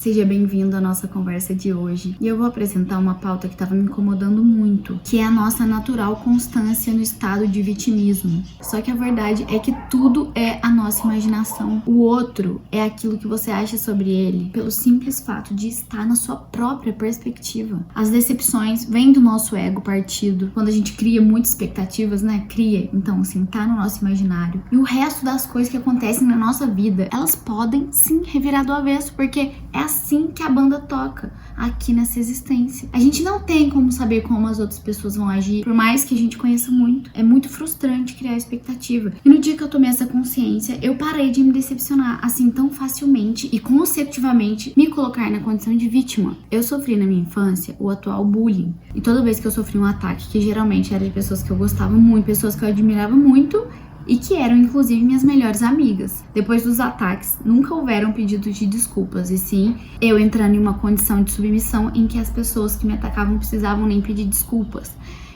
Seja bem-vindo à nossa conversa de hoje. E eu vou apresentar uma pauta que estava me incomodando muito, que é a nossa natural constância no estado de vitimismo. Só que a verdade é que tudo é a nossa imaginação. O outro é aquilo que você acha sobre ele, pelo simples fato de estar na sua própria perspectiva. As decepções vêm do nosso ego partido, quando a gente cria muitas expectativas, né? Então, assim, tá no nosso imaginário. E o resto das coisas que acontecem na nossa vida, elas podem sim revirar do avesso, porque é assim que a banda toca aqui nessa existência. A gente não tem como saber como as outras pessoas vão agir, por mais que a gente conheça muito. É muito frustrante criar expectativa. E no dia que eu tomei essa consciência, eu parei de me decepcionar assim tão facilmente e consecutivamente me colocar na condição de vítima. Eu sofri na minha infância o atual bullying. E toda vez que eu sofri um ataque, que geralmente era de pessoas que eu gostava muito, pessoas que eu admirava muito, e que eram inclusive minhas melhores amigas. Depois dos ataques, nunca houveram pedidos de desculpas, e sim eu entrando em uma condição de submissão em que as pessoas que me atacavam não precisavam nem pedir desculpas.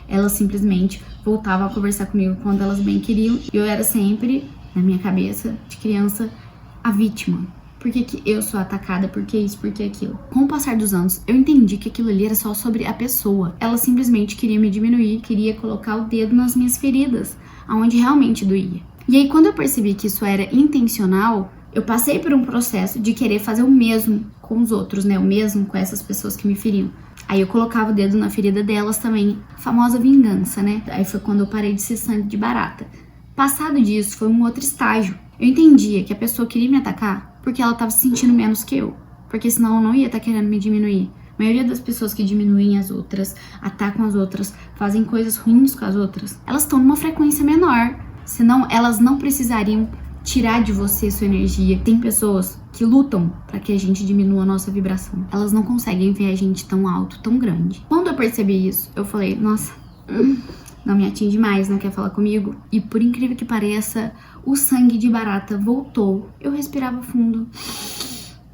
Elas simplesmente voltavam a conversar comigo quando elas bem queriam, e eu era sempre, na minha cabeça de criança, a vítima. Por que eu sou atacada? Por que isso? Por que aquilo? Com o passar dos anos, eu entendi que aquilo ali era só sobre a pessoa. Ela simplesmente queria me diminuir, queria colocar o dedo nas minhas feridas, aonde realmente doía. E aí, quando eu percebi que isso era intencional, eu passei por um processo de querer fazer o mesmo com os outros, né? O mesmo com essas pessoas que me feriam. Aí eu colocava o dedo na ferida delas também, a famosa vingança, né? Aí foi quando eu parei de ser sangue de barata. Passado disso, foi um outro estágio. Eu entendia que a pessoa queria me atacar porque ela estava se sentindo menos que eu, porque senão ela não ia estar querendo me diminuir. A maioria das pessoas que diminuem as outras, atacam as outras, fazem coisas ruins com as outras, elas estão numa frequência menor, senão elas não precisariam tirar de você sua energia. Tem pessoas que lutam para que a gente diminua a nossa vibração. Elas não conseguem ver a gente tão alto, tão grande. Quando eu percebi isso, eu falei, nossa, não me atinge mais, não quer falar comigo? E por incrível que pareça, o sangue de barata voltou. Eu respirava fundo,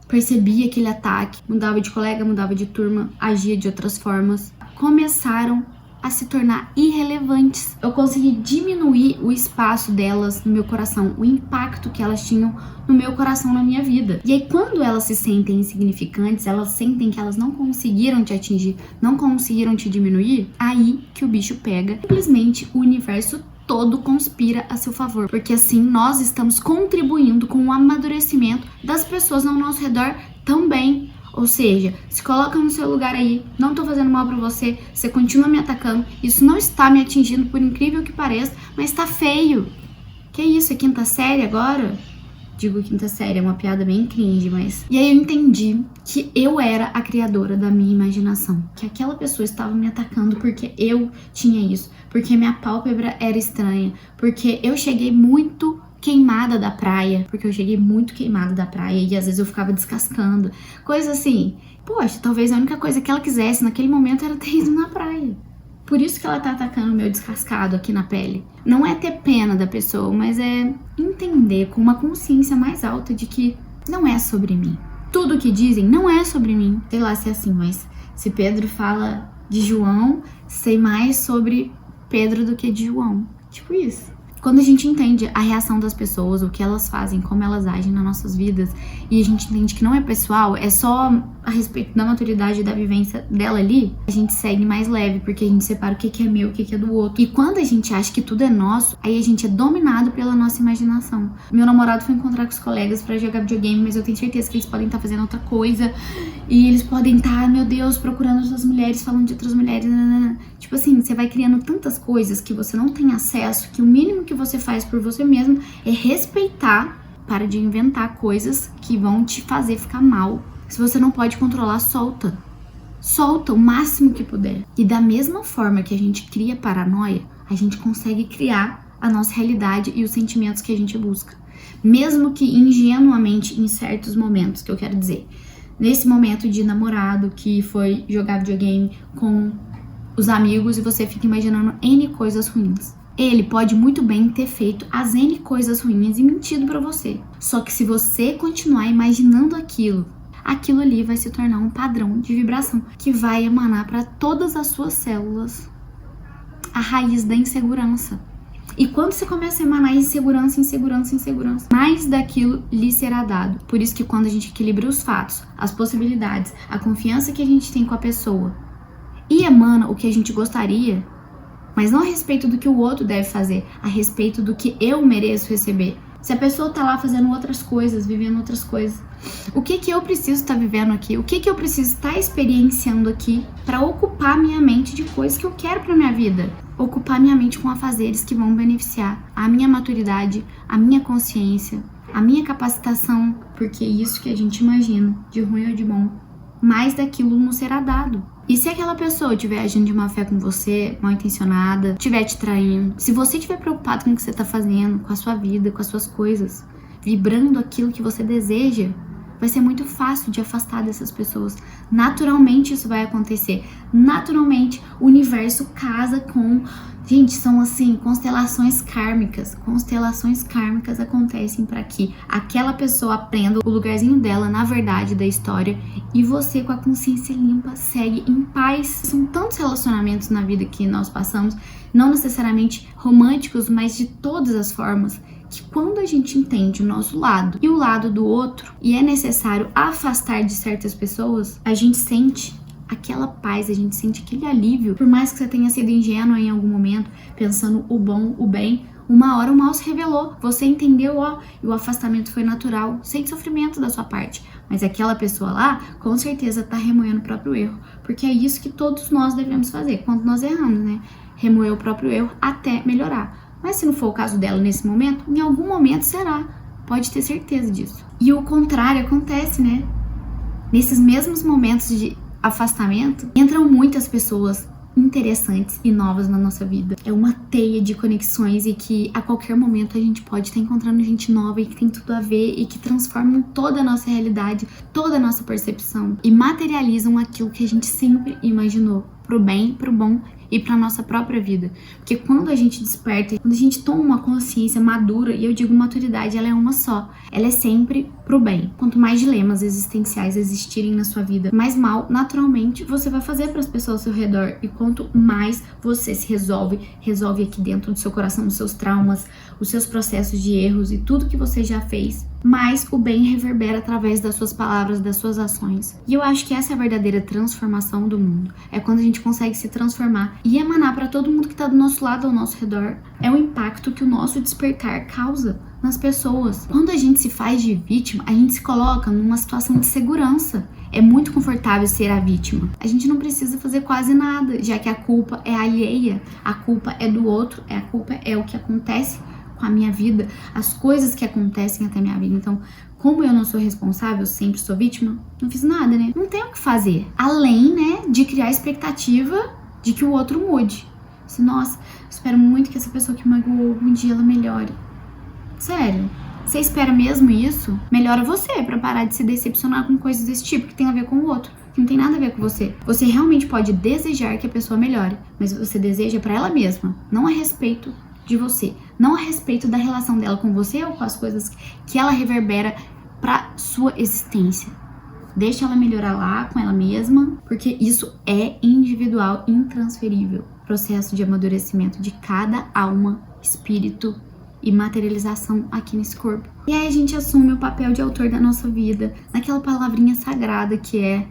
percebia aquele ataque, mudava de colega, mudava de turma, agia de outras formas. Começaram a se tornar irrelevantes. Eu consegui diminuir o espaço delas no meu coração, o impacto que elas tinham no meu coração, na minha vida. E aí, quando elas se sentem insignificantes, elas sentem que elas não conseguiram te atingir, não conseguiram te diminuir, aí que o bicho pega. Simplesmente o universo todo conspira a seu favor, porque assim nós estamos contribuindo com o amadurecimento das pessoas ao nosso redor também. Ou seja, se coloca no seu lugar aí, não tô fazendo mal pra você, você continua me atacando, isso não está me atingindo, por incrível que pareça, mas tá feio. Que isso, é quinta série agora? Digo quinta série, é uma piada bem cringe, mas... E aí eu entendi que eu era a criadora da minha imaginação. Que aquela pessoa estava me atacando porque eu tinha isso. Porque minha pálpebra era estranha. Porque eu cheguei muito queimada da praia. E às vezes eu ficava descascando. Coisa assim. Poxa, talvez a única coisa que ela quisesse naquele momento era ter ido na praia. Por isso que ela tá atacando o meu descascado aqui na pele. Não é ter pena da pessoa, mas é entender com uma consciência mais alta de que não é sobre mim. Tudo que dizem não é sobre mim. Sei lá se é assim, mas se Pedro fala de João, sei mais sobre Pedro do que de João. Tipo isso. Quando a gente entende a reação das pessoas, o que elas fazem, como elas agem nas nossas vidas, e a gente entende que não é pessoal, é só a respeito da maturidade e da vivência dela ali, a gente segue mais leve, porque a gente separa o que é meu, o que é do outro. E quando a gente acha que tudo é nosso, aí a gente é dominado pela nossa imaginação. Meu namorado foi encontrar com os colegas pra jogar videogame, mas eu tenho certeza que eles podem estar fazendo outra coisa, e eles podem estar, meu Deus, procurando outras mulheres, falando de outras mulheres, Tipo assim, você vai criando tantas coisas que você não tem acesso, que o mínimo que você faz por você mesmo é respeitar, para de inventar coisas que vão te fazer ficar mal. Se você não pode controlar, solta. Solta o máximo que puder. E da mesma forma que a gente cria paranoia, a gente consegue criar a nossa realidade e os sentimentos que a gente busca. Mesmo que ingenuamente em certos momentos, que eu quero dizer. Nesse momento de namorado que foi jogar videogame com os amigos e você fica imaginando N coisas ruins. Ele pode muito bem ter feito as N coisas ruins e mentido pra você. Só que se você continuar imaginando aquilo ali vai se tornar um padrão de vibração que vai emanar para todas as suas células a raiz da insegurança. E quando você começa a emanar insegurança, mais daquilo lhe será dado. Por isso que quando a gente equilibra os fatos, as possibilidades, a confiança que a gente tem com a pessoa e emana o que a gente gostaria, mas não a respeito do que o outro deve fazer, a respeito do que eu mereço receber. Se a pessoa tá lá fazendo outras coisas, vivendo outras coisas, o que eu preciso estar vivendo aqui? O que eu preciso estar experienciando aqui para ocupar minha mente de coisas que eu quero para minha vida? Ocupar minha mente com afazeres que vão beneficiar a minha maturidade, a minha consciência, a minha capacitação, porque é isso que a gente imagina, de ruim ou de bom, mais daquilo não será dado. E se aquela pessoa estiver agindo de má fé com você, mal intencionada, estiver te traindo, se você estiver preocupado com o que você está fazendo, com a sua vida, com as suas coisas, vibrando aquilo que você deseja, vai ser muito fácil de afastar dessas pessoas. Naturalmente isso vai acontecer. Naturalmente o universo casa com... Gente, são assim, constelações kármicas. Constelações kármicas acontecem para que aquela pessoa aprenda o lugarzinho dela na verdade da história e você, com a consciência limpa, segue em paz. São tantos relacionamentos na vida que nós passamos, não necessariamente românticos, mas de todas as formas, que quando a gente entende o nosso lado e o lado do outro, e é necessário afastar de certas pessoas, a gente sente aquela paz, a gente sente aquele alívio. Por mais que você tenha sido ingênua em algum momento, pensando o bom, o bem, uma hora o mal se revelou, você entendeu, e o afastamento foi natural, sem sofrimento da sua parte. Mas aquela pessoa lá, com certeza tá remoendo o próprio erro, porque é isso que todos nós devemos fazer quando nós erramos, né? Remoer o próprio erro até melhorar. Mas se não for o caso dela nesse momento, em algum momento será. Pode ter certeza disso. E o contrário acontece, né? Nesses mesmos momentos de afastamento, entram muitas pessoas interessantes e novas na nossa vida. É uma teia de conexões e que a qualquer momento a gente pode estar encontrando gente nova e que tem tudo a ver e que transformam toda a nossa realidade, toda a nossa percepção e materializam aquilo que a gente sempre imaginou, pro bem, pro bom e para nossa própria vida. Porque quando a gente desperta, quando a gente toma uma consciência madura, e eu digo maturidade, ela é uma só, ela é sempre pro bem. Quanto mais dilemas existenciais existirem na sua vida, mais mal, naturalmente, você vai fazer para as pessoas ao seu redor. E quanto mais você se resolve aqui dentro do seu coração, os seus traumas, os seus processos de erros e tudo que você já fez, mais o bem reverbera através das suas palavras, das suas ações. E eu acho que essa é a verdadeira transformação do mundo. É quando a gente consegue se transformar e emanar para todo mundo que está do nosso lado, ao nosso redor. É o impacto que o nosso despertar causa nas pessoas. Quando a gente se faz de vítima, a gente se coloca numa situação de segurança. É muito confortável ser a vítima. A gente não precisa fazer quase nada, já que a culpa é alheia, a culpa é do outro, a culpa é o que acontece com a minha vida, as coisas que acontecem até a minha vida. Então, como eu não sou responsável, sempre sou vítima, não fiz nada, né? Não tenho o que fazer. Além, né, de criar expectativa de que o outro mude. Assim, nossa, espero muito que essa pessoa que magoou um dia ela melhore. Sério? Você espera mesmo isso? Melhora você pra parar de se decepcionar com coisas desse tipo que tem a ver com o outro, que não tem nada a ver com você. Você realmente pode desejar que a pessoa melhore, mas você deseja pra ela mesma, não a respeito de você, não a respeito da relação dela com você ou com as coisas que ela reverbera pra sua existência. Deixa ela melhorar lá com ela mesma, porque isso é individual, intransferível. Processo de amadurecimento de cada alma, espírito e materialização aqui nesse corpo. E aí a gente assume o papel de autor da nossa vida, naquela palavrinha sagrada que é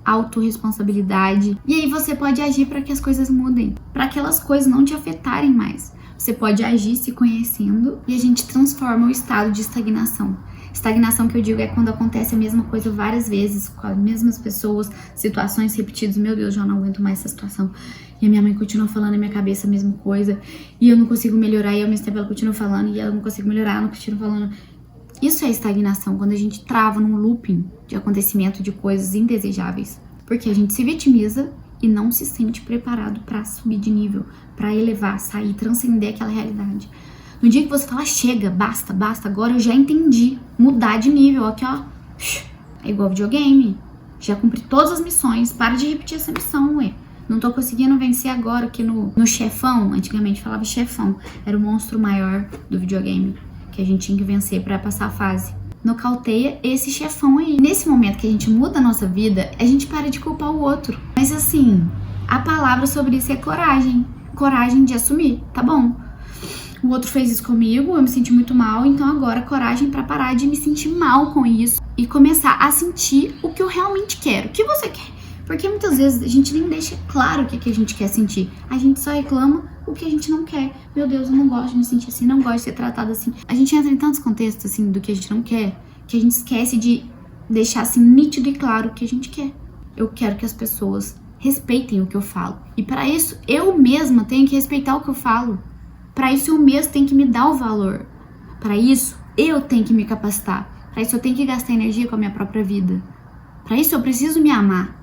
autorresponsabilidade. E aí você pode agir para que as coisas mudem, para aquelas coisas não te afetarem mais. Você pode agir se conhecendo e a gente transforma o estado de estagnação. Estagnação que eu digo é quando acontece a mesma coisa várias vezes, com as mesmas pessoas, situações repetidas. Meu Deus, já não aguento mais essa situação. E a minha mãe continua falando na minha cabeça a mesma coisa. E eu não consigo melhorar. E ao mesmo tempo ela continua falando. E ela não consigo melhorar, ela não continua falando. Isso é estagnação, quando a gente trava num looping de acontecimento de coisas indesejáveis. Porque a gente se vitimiza e não se sente preparado para subir de nível, para elevar, sair, transcender aquela realidade. No dia que você fala, chega, basta, agora eu já entendi, mudar de nível, aqui ó, é igual videogame, já cumpri todas as missões, para de repetir essa missão, ué. Não tô conseguindo vencer agora aqui no chefão, antigamente falava chefão, era o monstro maior do videogame, que a gente tinha que vencer para passar a fase. Nocauteia esse chefão aí. Nesse momento que a gente muda a nossa vida, a gente para de culpar o outro. Mas assim, a palavra sobre isso é coragem. Coragem de assumir, tá bom? o outro fez isso comigo, eu me senti muito mal, então agora coragem pra parar de me sentir mal com isso e começar a sentir o que eu realmente quero. O que você quer? Porque muitas vezes a gente nem deixa claro o que a gente quer sentir. A gente só reclama o que a gente não quer. Meu Deus, eu não gosto de me sentir assim, não gosto de ser tratada assim. A gente entra em tantos contextos assim do que a gente não quer, que a gente esquece de deixar assim nítido e claro o que a gente quer. Eu quero que as pessoas respeitem o que eu falo. E para isso, eu mesma tenho que respeitar o que eu falo. Para isso, eu mesma tenho que me dar o valor. Para isso, eu tenho que me capacitar. Para isso, eu tenho que gastar energia com a minha própria vida. Para isso, eu preciso me amar.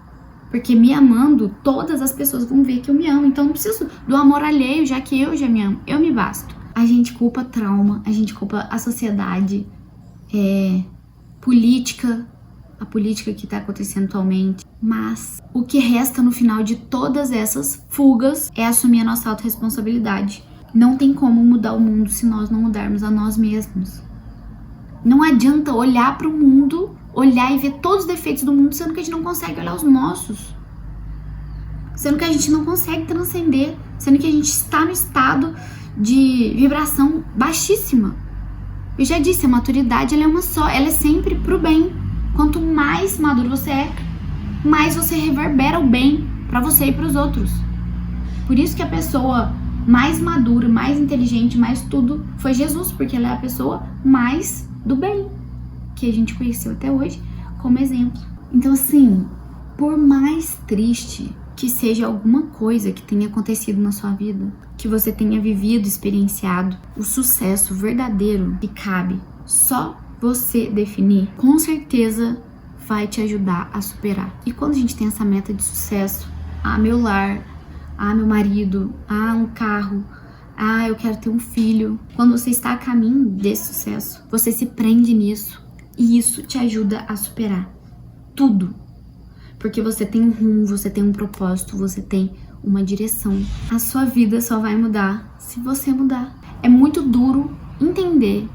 Porque me amando, todas as pessoas vão ver que eu me amo. Então, não preciso do amor alheio, já que eu já me amo. Eu me basto. A gente culpa trauma, a gente culpa a sociedade, política, a política que está acontecendo atualmente. Mas o que resta no final de todas essas fugas é assumir a nossa autorresponsabilidade. Não tem como mudar o mundo se nós não mudarmos a nós mesmos. Não adianta olhar para o mundo, olhar e ver todos os defeitos do mundo, sendo que a gente não consegue olhar os nossos. Sendo que a gente não consegue transcender. Sendo que a gente está no estado de vibração baixíssima. Eu já disse, a maturidade ela é uma só, ela é sempre pro bem. Quanto mais maduro você é, mais você reverbera o bem para você e para os outros. Por isso que a pessoa mais madura, mais inteligente, mais tudo foi Jesus, porque ela é a pessoa mais do bem que a gente conheceu até hoje como exemplo. Então assim, por mais triste que seja alguma coisa que tenha acontecido na sua vida, que você tenha vivido, experienciado, o sucesso verdadeiro que cabe só você definir, com certeza vai te ajudar a superar. E quando a gente tem essa meta de sucesso, meu lar, meu marido, um carro, eu quero ter um filho. Quando você está a caminho desse sucesso, você se prende nisso e isso te ajuda a superar tudo. Porque você tem um rumo, você tem um propósito, você tem uma direção. A sua vida só vai mudar se você mudar. É muito duro entender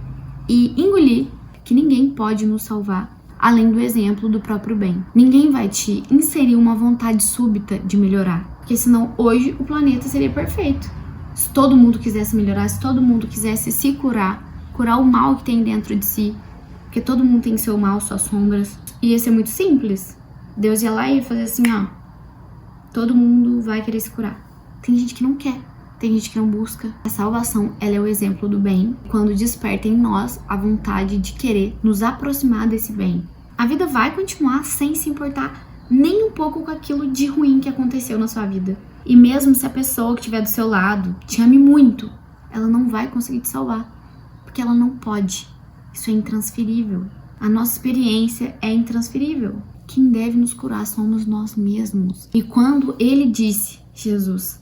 e engolir que ninguém pode nos salvar além do exemplo do próprio bem. Ninguém vai te inserir uma vontade súbita de melhorar, porque senão hoje o planeta seria perfeito. Se todo mundo quisesse melhorar, se todo mundo quisesse se curar o mal que tem dentro de si, porque todo mundo tem seu mal, suas sombras, ia ser muito simples. Deus ia lá e ia fazer assim, todo mundo vai querer se curar. Tem gente que não quer, tem gente que não busca. A salvação, ela é o exemplo do bem, quando desperta em nós a vontade de querer nos aproximar desse bem. A vida vai continuar sem se importar nem um pouco com aquilo de ruim que aconteceu na sua vida. E mesmo se a pessoa que estiver do seu lado te ame muito, ela não vai conseguir te salvar, porque ela não pode. Isso é intransferível. A nossa experiência é intransferível. Quem deve nos curar somos nós mesmos. E quando ele disse, Jesus,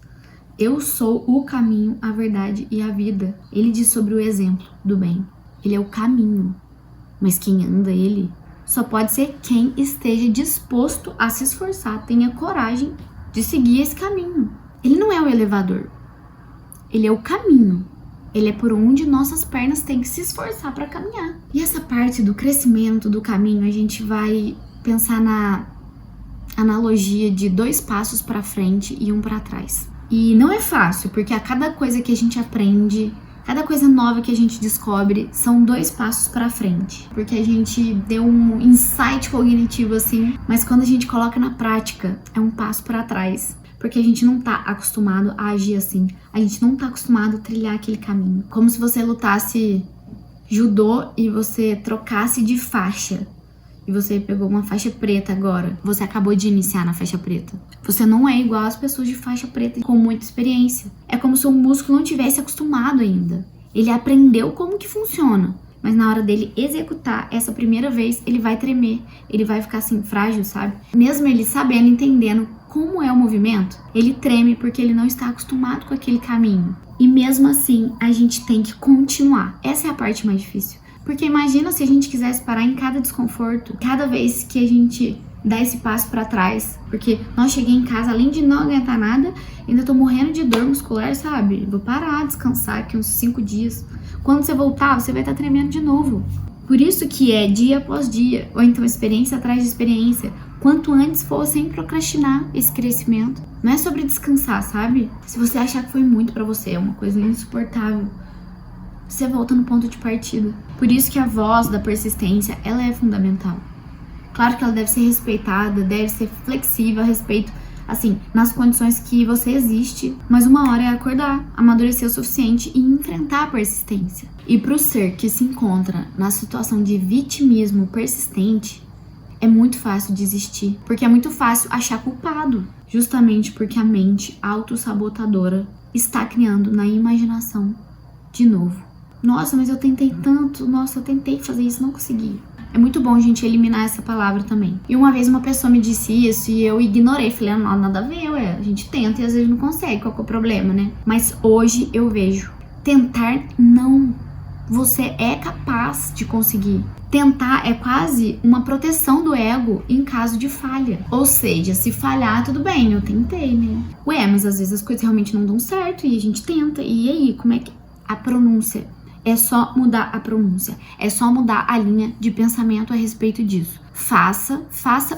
eu sou o caminho, a verdade e a vida, ele diz sobre o exemplo do bem. Ele é o caminho, mas quem anda ele só pode ser quem esteja disposto a se esforçar, tenha coragem de seguir esse caminho. Ele não é o elevador, ele é o caminho. Ele é por onde nossas pernas têm que se esforçar para caminhar. E essa parte do crescimento, do caminho, a gente vai pensar na analogia de 2 passos para frente e 1 para trás. E não é fácil, porque a cada coisa que a gente aprende, cada coisa nova que a gente descobre, são 2 passos para frente. Porque a gente deu um insight cognitivo assim, mas quando a gente coloca na prática, é 1 passo para trás. Porque a gente não tá acostumado a agir assim. A gente não tá acostumado a trilhar aquele caminho. Como se você lutasse judô e você trocasse de faixa. E você pegou uma faixa preta agora. Você acabou de iniciar na faixa preta. Você não é igual às pessoas de faixa preta com muita experiência. É como se o músculo não tivesse acostumado ainda. Ele aprendeu como que funciona. Mas na hora dele executar essa primeira vez, ele vai tremer. Ele vai ficar assim, frágil, sabe? Mesmo ele sabendo, entendendo como é o movimento, ele treme porque ele não está acostumado com aquele caminho. E mesmo assim, a gente tem que continuar. Essa é a parte mais difícil. Porque imagina se a gente quisesse parar em cada desconforto, cada vez que a gente dá esse passo pra trás. Porque nós cheguei em casa, além de não aguentar nada, ainda tô morrendo de dor muscular, sabe? Vou parar, descansar aqui uns 5 dias. Quando você voltar, você vai estar tremendo de novo. Por isso que é dia após dia, ou então experiência atrás de experiência. Quanto antes for, sem procrastinar esse crescimento. Não é sobre descansar, sabe? Se você achar que foi muito pra você, é uma coisa insuportável, você volta no ponto de partida. Por isso que a voz da persistência, ela é fundamental. Claro que ela deve ser respeitada, deve ser flexível a respeito, assim, nas condições que você existe, mas uma hora é acordar, amadurecer o suficiente e enfrentar a persistência. E pro ser que se encontra na situação de vitimismo persistente, é muito fácil desistir, porque é muito fácil achar culpado, justamente porque a mente autossabotadora está criando na imaginação de novo. Nossa, mas eu tentei tanto, nossa, eu tentei fazer isso, não consegui. É muito bom a gente eliminar essa palavra também. E uma vez uma pessoa me disse isso e eu ignorei, falei, não, nada a ver, a gente tenta e às vezes não consegue, qual que é o problema, né? Mas hoje eu vejo, tentar não, você é capaz de conseguir. Tentar é quase uma proteção do ego em caso de falha. Ou seja, se falhar, tudo bem, eu tentei, né? Ué, mas às vezes as coisas realmente não dão certo e a gente tenta. E aí, como é que... A pronúncia. É só mudar a pronúncia. É só mudar a linha de pensamento a respeito disso. Faça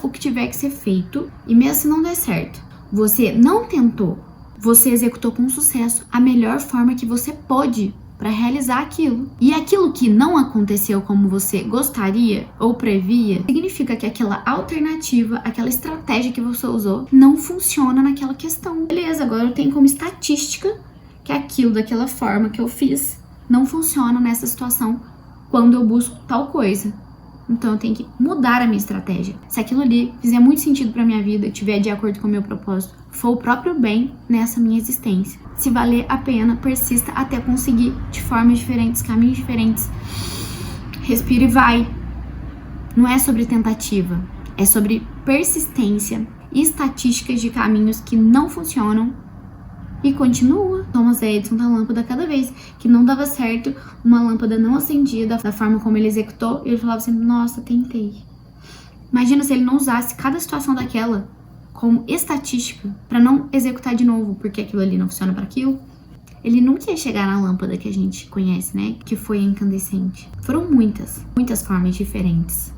o que tiver que ser feito. E mesmo se não der certo, você não tentou, você executou com sucesso a melhor forma que você pôde para realizar aquilo. E aquilo que não aconteceu como você gostaria ou previa, significa que aquela alternativa, aquela estratégia que você usou, não funciona naquela questão. Beleza, agora eu tenho como estatística que aquilo daquela forma que eu fiz não funciona nessa situação quando eu busco tal coisa. Então eu tenho que mudar a minha estratégia. Se aquilo ali fizer muito sentido pra minha vida, estiver de acordo com o meu propósito, for o próprio bem nessa minha existência. Se valer a pena, persista até conseguir de formas diferentes, caminhos diferentes. Respira e vai. Não é sobre tentativa, é sobre persistência e estatísticas de caminhos que não funcionam e continua. Thomas Edison da lâmpada, cada vez que não dava certo, uma lâmpada não acendia da forma como ele executou, ele falava sempre, nossa, tentei. Imagina se ele não usasse cada situação daquela como estatística para não executar de novo, porque aquilo ali não funciona para aquilo. Ele nunca ia chegar na lâmpada que a gente conhece, né? Que foi a incandescente. Foram muitas formas diferentes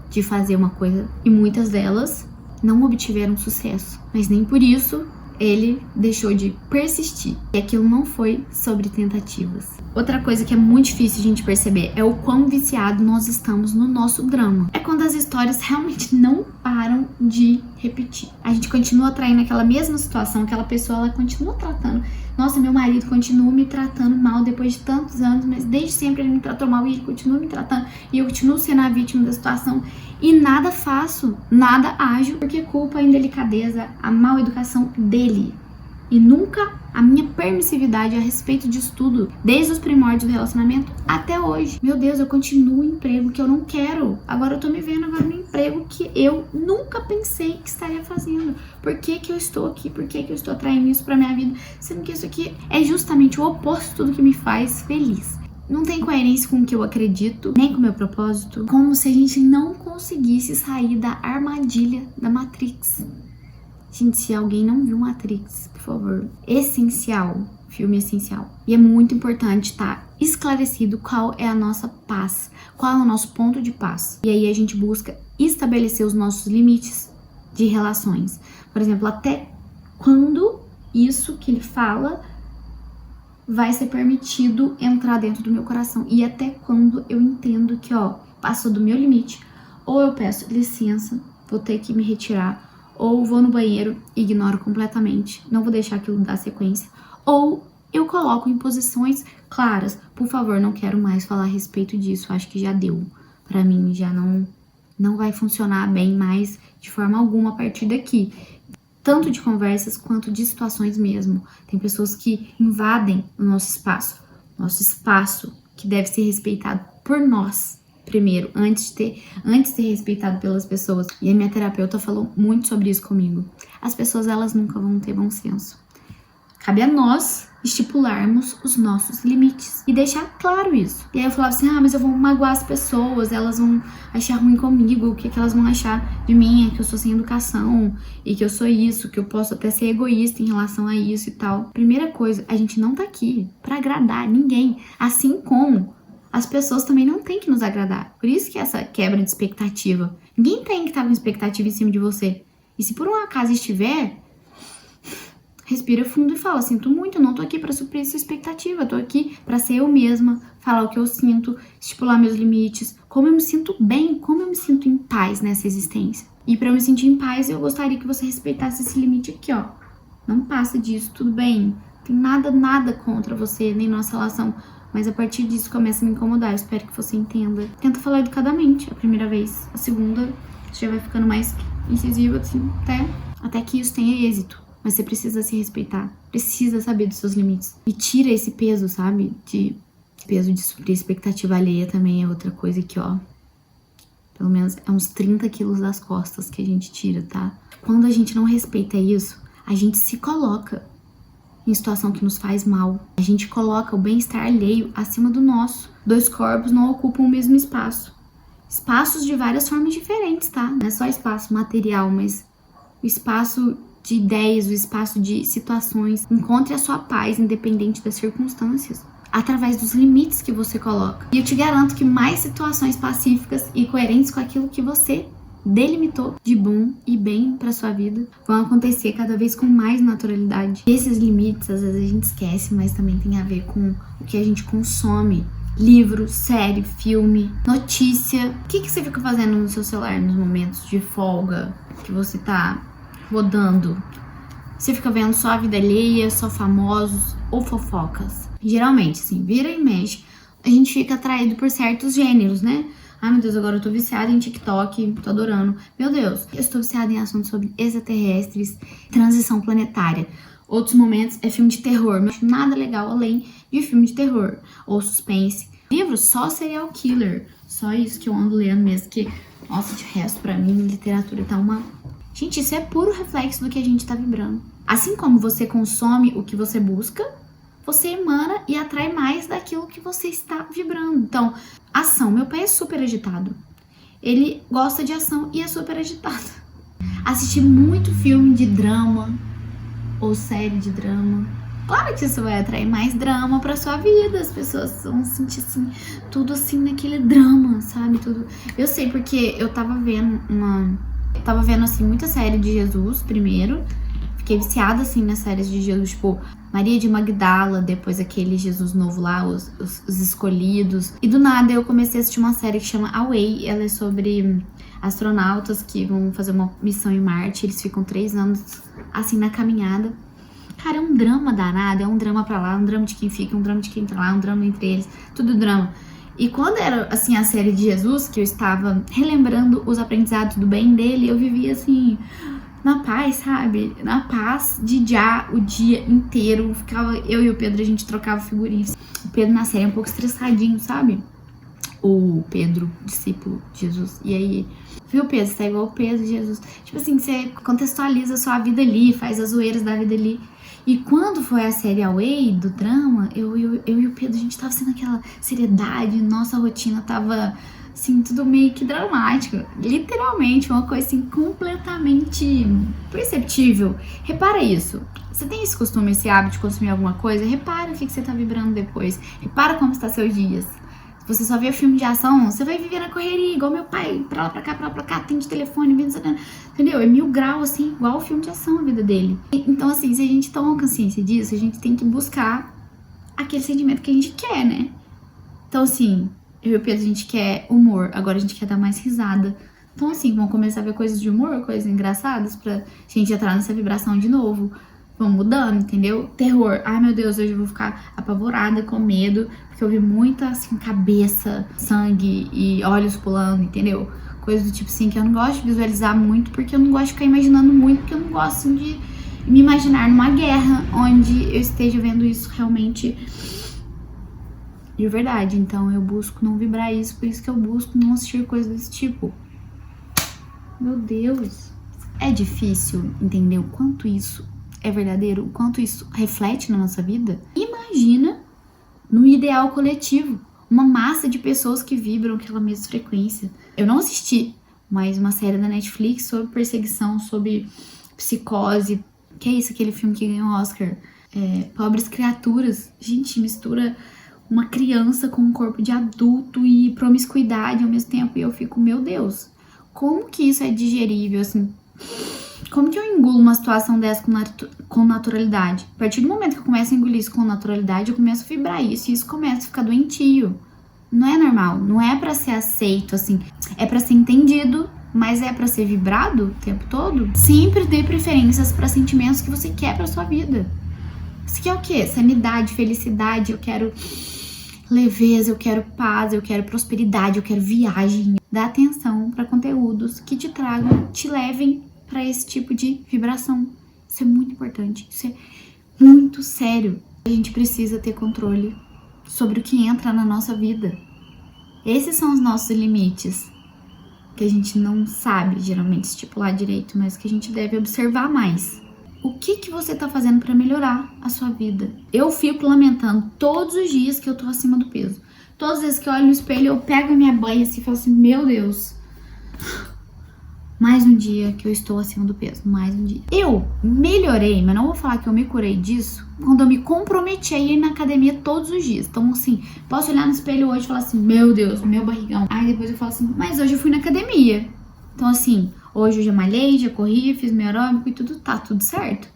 de fazer uma coisa e muitas delas não obtiveram sucesso, mas nem por isso ele deixou de persistir. E aquilo não foi sobre tentativas. Outra coisa que é muito difícil a gente perceber é o quão viciado nós estamos no nosso drama. É quando as histórias realmente não param de repetir. A gente continua atraindo aquela mesma situação, aquela pessoa, ela continua tratando. Nossa, meu marido continua me tratando mal depois de tantos anos, mas desde sempre ele me tratou mal e ele continua me tratando. E eu continuo sendo a vítima da situação. E nada faço, nada ajo, porque culpa a indelicadeza, a mal educação dele. E nunca a minha permissividade a respeito disso tudo, desde os primórdios do relacionamento até hoje. Meu Deus, eu continuo em emprego que eu não quero. Agora eu tô me vendo agora no emprego que eu nunca pensei que estaria fazendo. Por que que eu estou aqui? Por que que eu estou atraindo isso pra minha vida? Sendo que isso aqui é justamente o oposto de tudo que me faz feliz. Não tem coerência com o que eu acredito, nem com o meu propósito. Como se a gente não conseguisse sair da armadilha da Matrix. Gente, se alguém não viu Matrix, por favor, essencial, filme essencial. E é muito importante estar esclarecido qual é a nossa paz, qual é o nosso ponto de paz. E aí a gente busca estabelecer os nossos limites de relações. Por exemplo, até quando isso que ele fala vai ser permitido entrar dentro do meu coração. E até quando eu entendo que, passou do meu limite, ou eu peço licença, vou ter que me retirar, ou vou no banheiro e ignoro completamente, não vou deixar aquilo dar sequência, ou eu coloco em posições claras, por favor, não quero mais falar a respeito disso, acho que já deu, pra mim já não vai funcionar bem mais de forma alguma a partir daqui, tanto de conversas quanto de situações mesmo. Tem pessoas que invadem o nosso espaço que deve ser respeitado por nós, primeiro, antes de ser respeitado pelas pessoas. E a minha terapeuta falou muito sobre isso comigo. As pessoas, elas nunca vão ter bom senso. Cabe a nós estipularmos os nossos limites e deixar claro isso. E aí eu falava assim, mas eu vou magoar as pessoas, elas vão achar ruim comigo, o que elas vão achar de mim, é que eu sou sem educação, e que eu sou isso, que eu posso até ser egoísta em relação a isso e tal. Primeira coisa, a gente não tá aqui pra agradar ninguém, assim como as pessoas também não têm que nos agradar. Por isso que essa quebra de expectativa. Ninguém tem que estar com expectativa em cima de você. E se por um acaso estiver, respira fundo e fala: sinto muito, eu não tô aqui pra suprir essa expectativa, eu tô aqui pra ser eu mesma, falar o que eu sinto, estipular meus limites, como eu me sinto bem, como eu me sinto em paz nessa existência. E pra eu me sentir em paz, eu gostaria que você respeitasse esse limite aqui, ó. Não passa disso, tudo bem? Tem nada contra você, nem nossa relação. Mas a partir disso começa a me incomodar. Eu espero que você entenda. Tenta falar educadamente a primeira vez. A segunda, você já vai ficando mais incisiva, assim, até que isso tenha êxito. Mas você precisa se respeitar. Precisa saber dos seus limites. E tira esse peso, sabe? Peso de suprir expectativa alheia também é outra coisa que, ó, pelo menos é uns 30 quilos das costas que a gente tira, tá? Quando a gente não respeita isso, a gente se coloca em situação que nos faz mal. A gente coloca o bem-estar alheio acima do nosso. Dois corpos não ocupam o mesmo espaço. Espaços de várias formas diferentes, tá? Não é só espaço material, mas o espaço de ideias, o espaço de situações. Encontre a sua paz, independente das circunstâncias, através dos limites que você coloca. E eu te garanto que mais situações pacíficas e coerentes com aquilo que você delimitou de bom e bem pra sua vida vão acontecer cada vez com mais naturalidade. Esses limites, às vezes a gente esquece, mas também tem a ver com o que a gente consome. Livro, série, filme, notícia. O que você fica fazendo no seu celular nos momentos de folga que você tá rodando? Você fica vendo só a vida alheia, só famosos ou fofocas? Geralmente, assim, vira e mexe, a gente fica atraído por certos gêneros, né? Ai, meu Deus, agora eu tô viciada em TikTok, tô adorando. Meu Deus, eu estou viciada em assuntos sobre extraterrestres, transição planetária. Outros momentos é filme de terror. Não acho nada legal além de filme de terror ou suspense. Livro só serial killer. Só isso que eu ando lendo mesmo. Que, nossa, de resto, pra mim, literatura tá uma... Gente, isso é puro reflexo do que a gente tá vibrando. Assim como você consome o que você busca, você emana e atrai mais daquilo que você está vibrando. Então, ação. Meu pai é super agitado. Ele gosta de ação e é super agitado. Assistir muito filme de drama ou série de drama. Claro que isso vai atrair mais drama pra sua vida. As pessoas vão sentir assim, tudo assim naquele drama, sabe? Tudo. Eu sei porque eu tava vendo assim muita série de Jesus primeiro. Fiquei viciada assim nas séries de Jesus, tipo Maria de Magdala, depois aquele Jesus novo lá, os escolhidos. E do nada eu comecei a assistir uma série que chama Away. Ela é sobre astronautas que vão fazer uma missão em Marte. Eles ficam 3 anos assim na caminhada. Cara, é um drama danado, é um drama pra lá, um drama de quem fica, um drama de quem tá lá, um drama entre eles, tudo drama. E quando era, assim, a série de Jesus, que eu estava relembrando os aprendizados do bem dele, eu vivia, assim, na paz, sabe? Na paz de já o dia inteiro. Ficava eu e o Pedro, a gente trocava figurinhas. O Pedro na série é um pouco estressadinho, sabe? O Pedro, discípulo de Jesus. E aí, viu, Pedro? Você tá igual o Pedro de Jesus. Tipo assim, você contextualiza a sua vida ali, faz as zoeiras da vida ali. E quando foi a série Away, do drama, eu e o Pedro, a gente tava sendo aquela seriedade, nossa rotina tava, assim, tudo meio que dramático. Literalmente, uma coisa, assim, completamente perceptível. Repara isso. Você tem esse costume, esse hábito de consumir alguma coisa? Repara o que você tá vibrando depois. Repara como está seus dias. Se você só vê filme de ação, você vai viver na correria, igual meu pai, pra lá, pra cá, atende telefone, entendeu? É 1000 graus, assim, igual o filme de ação a vida dele. Então, assim, se a gente toma consciência disso, a gente tem que buscar aquele sentimento que a gente quer, né? Então, assim, eu e o Pedro, a gente quer humor, agora a gente quer dar mais risada. Então, assim, vamos começar a ver coisas de humor, coisas engraçadas, pra gente entrar nessa vibração de novo. Vão mudando, entendeu? Terror. Ai, meu Deus, hoje eu vou ficar apavorada, com medo, porque eu vi muita, assim, cabeça, sangue e olhos pulando, entendeu? Coisa do tipo assim, que eu não gosto de visualizar muito, porque eu não gosto de ficar imaginando muito, porque eu não gosto, assim, de me imaginar numa guerra onde eu esteja vendo isso realmente de verdade. Então, eu busco não vibrar isso, por isso que eu busco não assistir coisas desse tipo. Meu Deus. É difícil entender o quanto isso é verdadeiro, o quanto isso reflete na nossa vida. Imagina no ideal coletivo, uma massa de pessoas que vibram aquela mesma frequência. Eu não assisti, mas uma série da Netflix sobre perseguição, sobre psicose. Que é isso, aquele filme que ganhou Oscar? Pobres Criaturas. Gente, mistura uma criança com um corpo de adulto e promiscuidade ao mesmo tempo. E eu fico, meu Deus, como que isso é digerível, assim? Como que eu engulo uma situação dessa com naturalidade? A partir do momento que eu começo a engolir isso com naturalidade, eu começo a vibrar isso e isso começa a ficar doentio. Não é normal, não é pra ser aceito, assim. É pra ser entendido, mas é pra ser vibrado o tempo todo. Sempre dê preferências pra sentimentos que você quer pra sua vida. Você quer o quê? Sanidade, felicidade, eu quero leveza, eu quero paz, eu quero prosperidade, eu quero viagem. Dá atenção pra conteúdos que te tragam, te levem pra esse tipo de vibração. Isso é muito importante, isso é muito sério. A gente precisa ter controle sobre o que entra na nossa vida. Esses são os nossos limites, que a gente não sabe geralmente estipular direito, mas que a gente deve observar mais. O que você tá fazendo para melhorar a sua vida? Eu fico lamentando todos os dias que eu tô acima do peso. Todas as vezes que eu olho no espelho, eu pego a minha banha assim e falo assim, meu Deus, mais um dia que eu estou acima do peso, mais um dia. Eu melhorei, mas não vou falar que eu me curei disso, quando eu me comprometi a ir na academia todos os dias. Então assim, posso olhar no espelho hoje e falar assim, meu Deus, meu barrigão. Aí depois eu falo assim, mas hoje eu fui na academia. Então assim, hoje eu já malhei, já corri, fiz meu aeróbico e tá tudo certo.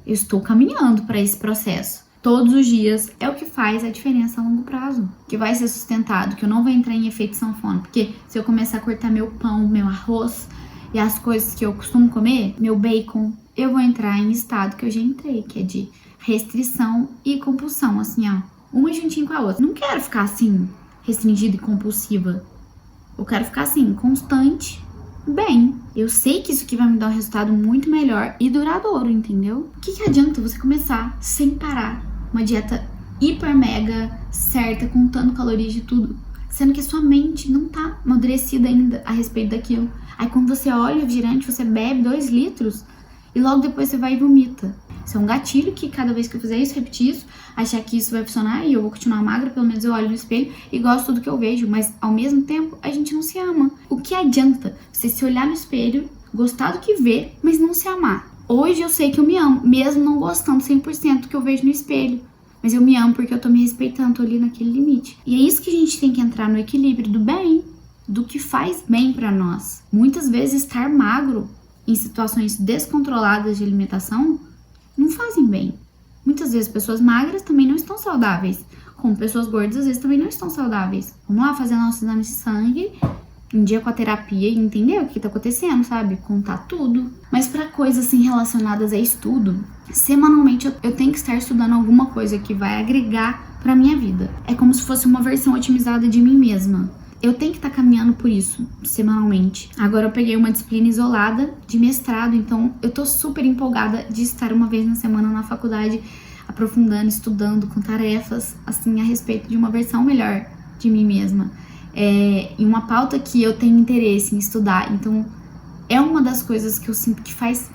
Eu estou caminhando para esse processo. Todos os dias é o que faz a diferença a longo prazo. Que vai ser sustentado, que eu não vou entrar em efeito sanfona. Porque se eu começar a cortar meu pão, meu arroz e as coisas que eu costumo comer, meu bacon, eu vou entrar em estado que eu já entrei, que é de restrição e compulsão, assim, ó. Uma juntinho com a outra. Não quero ficar assim, restringida e compulsiva. Eu quero ficar assim, constante, bem. Eu sei que isso aqui vai me dar um resultado muito melhor e duradouro, entendeu? O que adianta você começar sem parar uma dieta hiper mega certa, contando calorias de tudo, sendo que a sua mente não tá amadurecida ainda a respeito daquilo. Aí quando você olha o refrigerante, você bebe 2 litros e logo depois você vai e vomita. Isso é um gatilho que cada vez que eu fizer isso, repetir isso, achar que isso vai funcionar e eu vou continuar magra, pelo menos eu olho no espelho e gosto de tudo que eu vejo, mas ao mesmo tempo a gente não se ama. O que adianta você se olhar no espelho, gostar do que vê, mas não se amar? Hoje eu sei que eu me amo, mesmo não gostando 100% do que eu vejo no espelho. Mas eu me amo porque eu tô me respeitando, tô ali naquele limite. E é isso que a gente tem que entrar no equilíbrio do bem, do que faz bem pra nós. Muitas vezes estar magro em situações descontroladas de alimentação não fazem bem. Muitas vezes pessoas magras também não estão saudáveis, como pessoas gordas às vezes também não estão saudáveis. Vamos lá fazer nossos exames de sangue, um dia com a terapia e entender o que tá acontecendo, sabe? Contar tudo. Mas para coisas assim relacionadas a estudo, semanalmente eu tenho que estar estudando alguma coisa que vai agregar pra minha vida. É como se fosse uma versão otimizada de mim mesma. Eu tenho que estar caminhando por isso, semanalmente. Agora eu peguei uma disciplina isolada de mestrado, então eu tô super empolgada de estar uma vez na semana na faculdade, aprofundando, estudando, com tarefas, assim, a respeito de uma versão melhor de mim mesma. E uma pauta que eu tenho interesse em estudar, então é uma das coisas que eu sinto que faz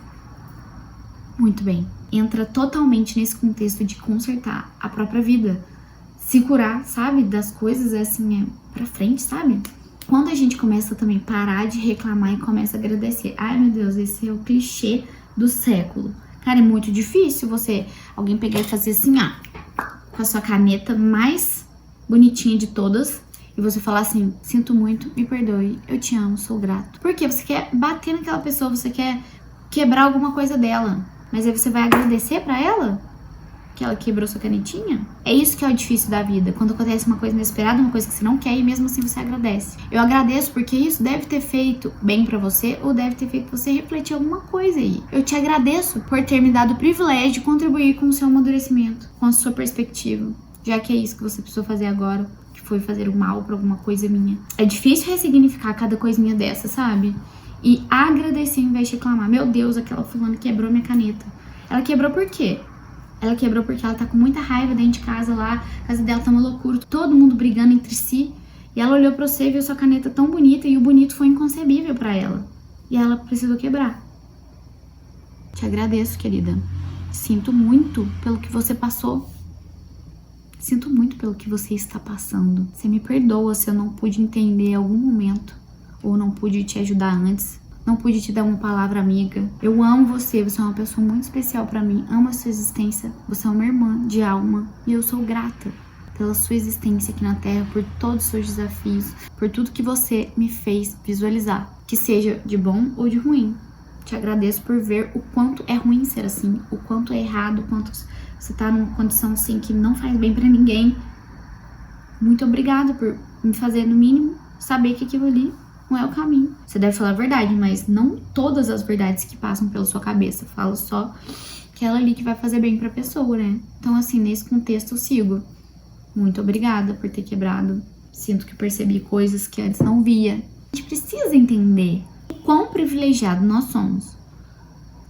muito bem. Entra totalmente nesse contexto de consertar a própria vida. Se curar, sabe, das coisas assim, pra frente, sabe? Quando a gente começa também a parar de reclamar e começa a agradecer. Ai, meu Deus, esse é o clichê do século. Cara, é muito difícil alguém pegar e fazer assim, ó, com a sua caneta mais bonitinha de todas, e você falar assim, sinto muito, me perdoe, eu te amo, sou grato. Porque você quer bater naquela pessoa, você quer quebrar alguma coisa dela, mas aí você vai agradecer pra ela? Que ela quebrou sua canetinha? É isso que é o difícil da vida. Quando acontece uma coisa inesperada, uma coisa que você não quer e mesmo assim você agradece. Eu agradeço porque isso deve ter feito bem pra você ou deve ter feito você refletir alguma coisa aí. Eu te agradeço por ter me dado o privilégio de contribuir com o seu amadurecimento, com a sua perspectiva, já que é isso que você precisou fazer agora, que foi fazer o mal pra alguma coisa minha. É difícil ressignificar cada coisinha dessa, sabe? E agradecer ao invés de reclamar. Meu Deus, aquela fulana quebrou minha caneta. Ela quebrou por quê? Ela quebrou porque ela tá com muita raiva dentro de casa lá, a casa dela tá uma loucura, todo mundo brigando entre si. E ela olhou pra você e viu sua caneta tão bonita e o bonito foi inconcebível pra ela. E ela precisou quebrar. Te agradeço, querida. Sinto muito pelo que você passou. Sinto muito pelo que você está passando. Você me perdoa se eu não pude entender em algum momento ou não pude te ajudar antes. Não pude te dar uma palavra amiga. Eu amo você, você é uma pessoa muito especial pra mim. Amo a sua existência. Você é uma irmã de alma. E eu sou grata pela sua existência aqui na Terra, por todos os seus desafios, por tudo que você me fez visualizar. Que seja de bom ou de ruim. Te agradeço por ver o quanto é ruim ser assim, o quanto é errado, o quanto você tá numa condição assim que não faz bem pra ninguém. Muito obrigada por me fazer, no mínimo, saber que aquilo ali não é o caminho. Você deve falar a verdade, mas não todas as verdades que passam pela sua cabeça. Falo só aquela ali que vai fazer bem pra pessoa, né? Então, assim, nesse contexto eu sigo. Muito obrigada por ter quebrado. Sinto que percebi coisas que antes não via. A gente precisa entender o quão privilegiado nós somos.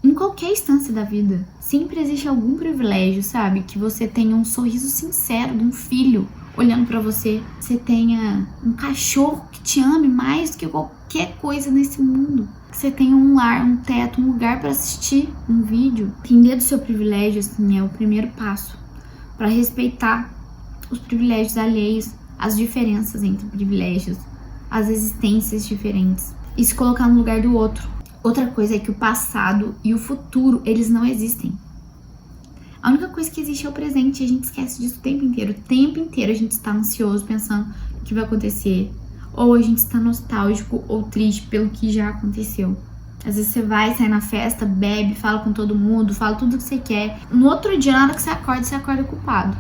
Em qualquer instância da vida, sempre existe algum privilégio, sabe? Que você tenha um sorriso sincero de um filho olhando pra você. Você tenha um cachorro que te ame mais do que qualquer coisa nesse mundo. Que você tenha um lar, um teto, um lugar pra assistir um vídeo. Entender do seu privilégio, assim, é o primeiro passo pra respeitar os privilégios alheios, as diferenças entre privilégios, as existências diferentes e se colocar no lugar do outro. Outra coisa é que o passado e o futuro, eles não existem. A única coisa que existe é o presente e a gente esquece disso o tempo inteiro. O tempo inteiro a gente está ansioso pensando o que vai acontecer. Ou a gente está nostálgico ou triste pelo que já aconteceu. Às vezes você vai, sai na festa, bebe, fala com todo mundo, fala tudo que você quer. No outro dia, na hora que você acorda culpado.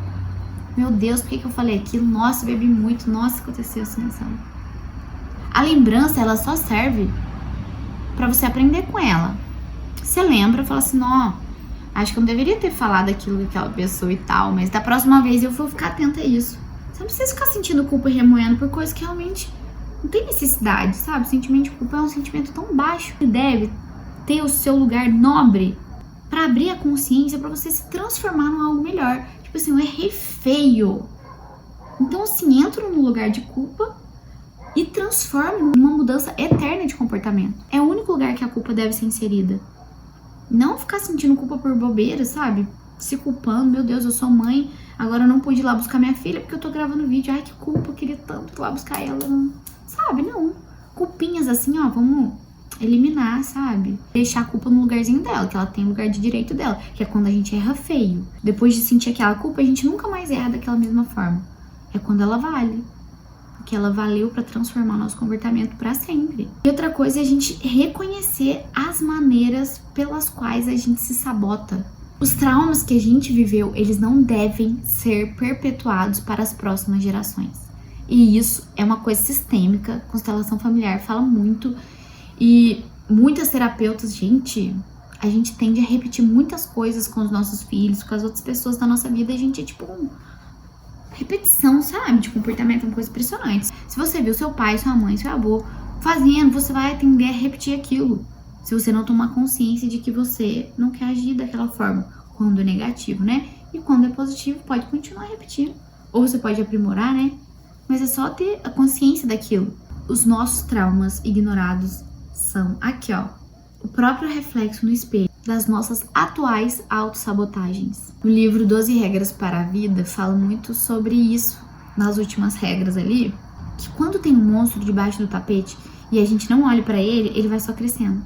Meu Deus, por que eu falei aquilo? Nossa, bebi muito. Nossa, aconteceu assim, sabe? A lembrança, ela só serve pra você aprender com ela. Você lembra, fala assim, não, acho que eu não deveria ter falado aquilo com aquela pessoa e tal, mas da próxima vez eu vou ficar atenta a isso. Você não precisa ficar sentindo culpa e remoendo por coisas que realmente não tem necessidade, sabe? O sentimento de culpa é um sentimento tão baixo que deve ter o seu lugar nobre pra abrir a consciência, pra você se transformar em algo melhor. Tipo assim, eu errei feio. Então, assim, entro no lugar de culpa e transformo numa mudança eterna de comportamento. É o único lugar que a culpa deve ser inserida. Não ficar sentindo culpa por bobeira, sabe? Se culpando, meu Deus, eu sou mãe, agora eu não pude ir lá buscar minha filha porque eu tô gravando vídeo. Ai, que culpa, eu queria tanto ir lá buscar ela. Sabe, não. Culpinhas assim, ó, vamos eliminar, sabe? Deixar a culpa no lugarzinho dela, que ela tem lugar de direito dela, que é quando a gente erra feio. Depois de sentir aquela culpa, a gente nunca mais erra daquela mesma forma. É quando ela vale. Porque ela valeu pra transformar nosso comportamento pra sempre. E outra coisa é a gente reconhecer as maneiras pelas quais a gente se sabota. Os traumas que a gente viveu, eles não devem ser perpetuados para as próximas gerações. E isso é uma coisa sistêmica, constelação familiar fala muito. E muitas terapeutas, a gente tende a repetir muitas coisas com os nossos filhos, com as outras pessoas da nossa vida. A gente é tipo repetição, sabe? De comportamento, é uma coisa impressionante. Se você viu seu pai, sua mãe, seu avô fazendo, você vai tender a repetir aquilo. Se você não tomar consciência de que você não quer agir daquela forma. Quando é negativo, né? E quando é positivo, pode continuar repetindo. Ou você pode aprimorar, né? Mas é só ter a consciência daquilo. Os nossos traumas ignorados são aqui, ó, o próprio reflexo no espelho das nossas atuais autossabotagens. O livro 12 Regras para a Vida fala muito sobre isso, nas últimas regras ali, que quando tem um monstro debaixo do tapete e a gente não olha pra ele, ele vai só crescendo.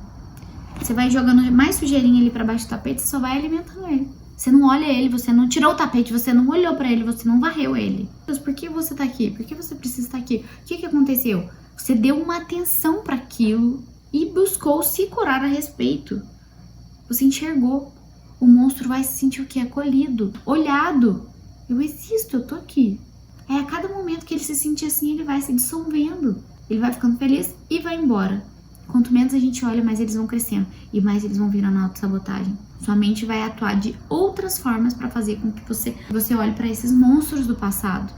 Você vai jogando mais sujeirinha ali pra baixo do tapete, você só vai alimentando ele. Você não olha ele, você não tirou o tapete, você não olhou pra ele, você não varreu ele. Mas por que você tá aqui? Por que você precisa estar aqui? O que aconteceu? Você deu uma atenção para aquilo e buscou se curar a respeito. Você enxergou. O monstro vai se sentir o quê? Acolhido, olhado. Eu existo, eu tô aqui. É a cada momento que ele se sentir assim, ele vai se dissolvendo. Ele vai ficando feliz e vai embora. Quanto menos a gente olha, mais eles vão crescendo. E mais eles vão virando autossabotagem. Sua mente vai atuar de outras formas para fazer com que você olhe para esses monstros do passado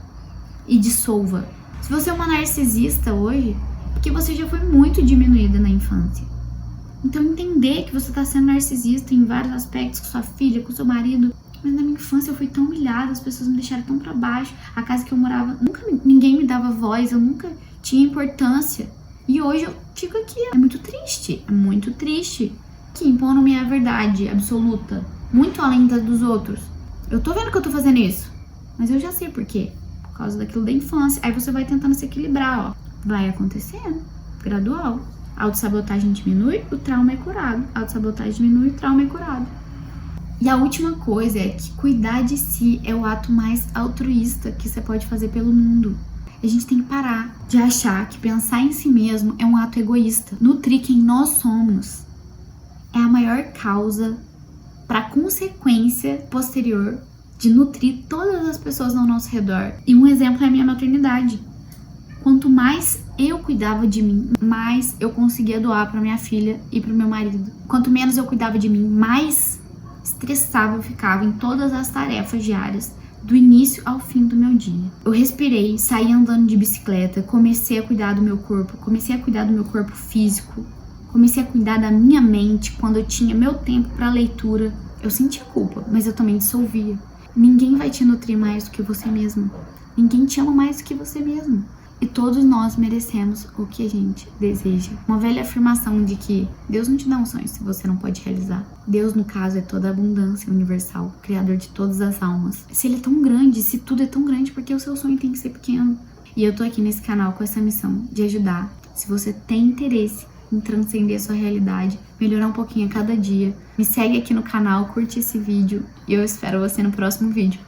e dissolva. Se você é uma narcisista hoje, porque você já foi muito diminuída na infância. Então entender que você tá sendo narcisista em vários aspectos, com sua filha, com seu marido. Mas na minha infância eu fui tão humilhada, as pessoas me deixaram tão pra baixo. A casa que eu morava, ninguém me dava voz, eu nunca tinha importância. E hoje eu fico aqui. É muito triste. Que impondo minha verdade absoluta, muito além da dos outros. Eu tô vendo que eu tô fazendo isso, mas eu já sei por quê. Por causa daquilo da infância. Aí você vai tentando se equilibrar, ó. Vai acontecendo, gradual. A autossabotagem diminui, o trauma é curado. A autossabotagem diminui, o trauma é curado. E a última coisa é que cuidar de si é o ato mais altruísta que você pode fazer pelo mundo. A gente tem que parar de achar que pensar em si mesmo é um ato egoísta. Nutrir quem nós somos é a maior causa para consequência posterior de nutrir todas as pessoas ao nosso redor. E um exemplo é a minha maternidade. Quanto mais eu cuidava de mim, mais eu conseguia doar para minha filha e para o meu marido. Quanto menos eu cuidava de mim, mais estressada eu ficava em todas as tarefas diárias, do início ao fim do meu dia. Eu respirei, saí andando de bicicleta, comecei a cuidar do meu corpo, comecei a cuidar do meu corpo físico, comecei a cuidar da minha mente quando eu tinha meu tempo para leitura. Eu sentia culpa, mas eu também dissolvia. Ninguém vai te nutrir mais do que você mesmo. Ninguém te ama mais do que você mesmo. E todos nós merecemos o que a gente deseja. Uma velha afirmação de que Deus não te dá um sonho se você não pode realizar. Deus, no caso, é toda a abundância universal, criador de todas as almas. Se ele é tão grande, se tudo é tão grande, por que o seu sonho tem que ser pequeno? E eu tô aqui nesse canal com essa missão de ajudar. Se você tem interesse em transcender sua realidade, melhorar um pouquinho a cada dia, me segue aqui no canal, curte esse vídeo e eu espero você no próximo vídeo.